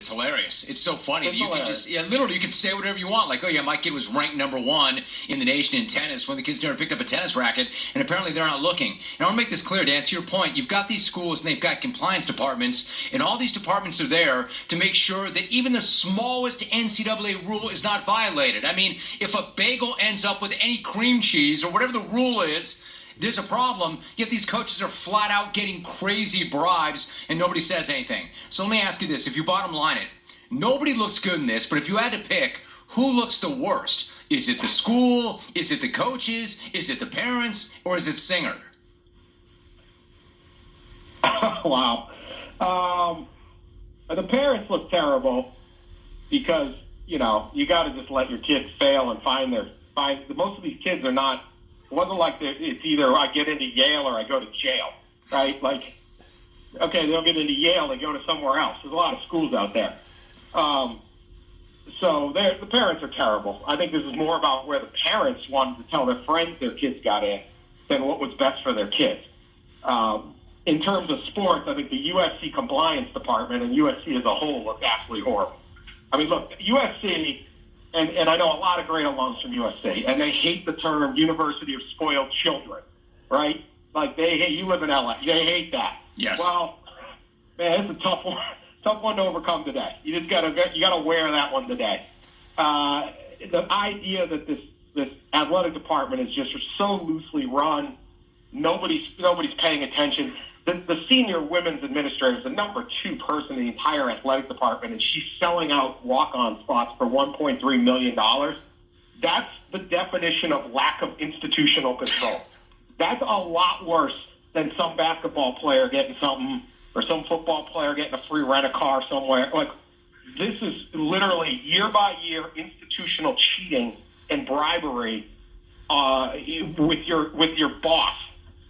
It's hilarious. It's so funny. It's You can hilarious. just, yeah, literally, you can say whatever you want. Like, oh, yeah, my kid was ranked #1 in the nation in tennis when the kids never picked up a tennis racket, and apparently they're not looking. And I want to make this clear, Dan, to your point. You've got these schools, and they've got compliance departments, and all these departments are there to make sure that even the smallest NCAA rule is not violated. I mean, if a bagel ends up with any cream cheese or whatever the rule is, there's a problem, yet these coaches are flat out getting crazy bribes and nobody says anything. So let me ask you this. If you bottom line it, nobody looks good in this, but if you had to pick, who looks the worst? Is it the school? Is it the coaches? Is it the parents? Or is it Singer? Wow. The parents look terrible because, you got to just let your kids fail and most of these kids are not, it wasn't like it's either I get into Yale or I go to jail, right? Like, okay, they don't get into Yale, they go to somewhere else. There's a lot of schools out there. So the parents are terrible. I think this is more about where the parents wanted to tell their friends their kids got in than what was best for their kids. In terms of sports, I think the USC compliance department and USC as a whole look absolutely horrible. I mean, look, USC, and I know a lot of great alums from USC, and they hate the term University of Spoiled Children, right? Like they hate, you live in LA, they hate that. Yes. Well, man, it's a tough one to overcome today. You gotta wear that one today. The idea that this athletic department is just so loosely run, nobody's paying attention. The senior women's administrator is the number 2 person in the entire athletic department, and she's selling out walk-on spots for $1.3 million. That's the definition of lack of institutional control. That's a lot worse than some basketball player getting something or some football player getting a free rent-a-car somewhere. Like, this is literally year-by-year institutional cheating and bribery with your boss.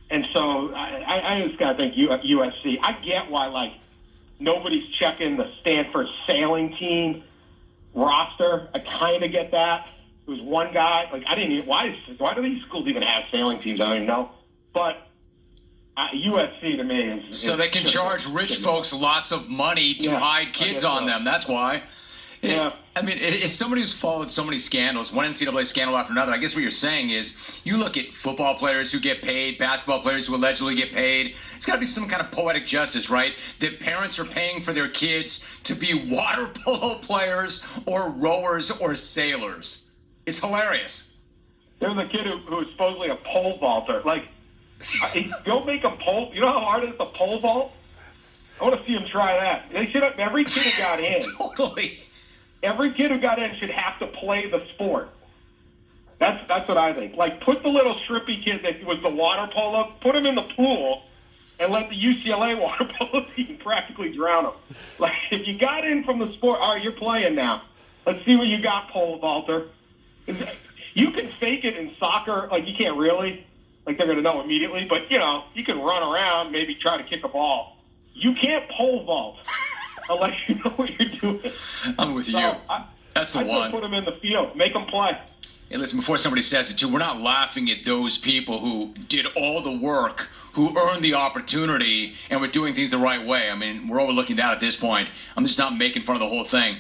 And so I just got to think USC. I get why, like, nobody's checking the Stanford sailing team roster. I kind of get that. There was one guy, like, I didn't even, why do these schools even have sailing teams? I don't even know. But USC to me is... So they can charge rich folks lots of money to hide kids on them. That's why. Yeah. I mean, as somebody who's followed so many scandals, one NCAA scandal after another, I guess what you're saying is you look at football players who get paid, basketball players who allegedly get paid. It's got to be some kind of poetic justice, right? That parents are paying for their kids to be water polo players or rowers or sailors. It's hilarious. There was a kid who was supposedly a pole vaulter. Like, go make a pole. You know how hard it is to pole vault? I want to see him try that. They should have, every kid who got in. Totally. Every kid who got in should have to play the sport. That's what I think. Like, put the little shrimpy kid that was the water polo, put him in the pool, and let the UCLA water polo team practically drown him. Like, if you got in from the sport, all right, you're playing now. Let's see what you got, pole vaulter. You can fake it in soccer. Like, you can't really. Like, they're going to know immediately. But, you can run around, maybe try to kick a ball. You can't pole vault unless you know what you're doing. I'm with you. That's the one. I'd put them in the field. Make them play. Hey, listen, before somebody says it, too, we're not laughing at those people who did all the work, who earned the opportunity, and were doing things the right way. I mean, we're overlooking that at this point. I'm just not making fun of the whole thing.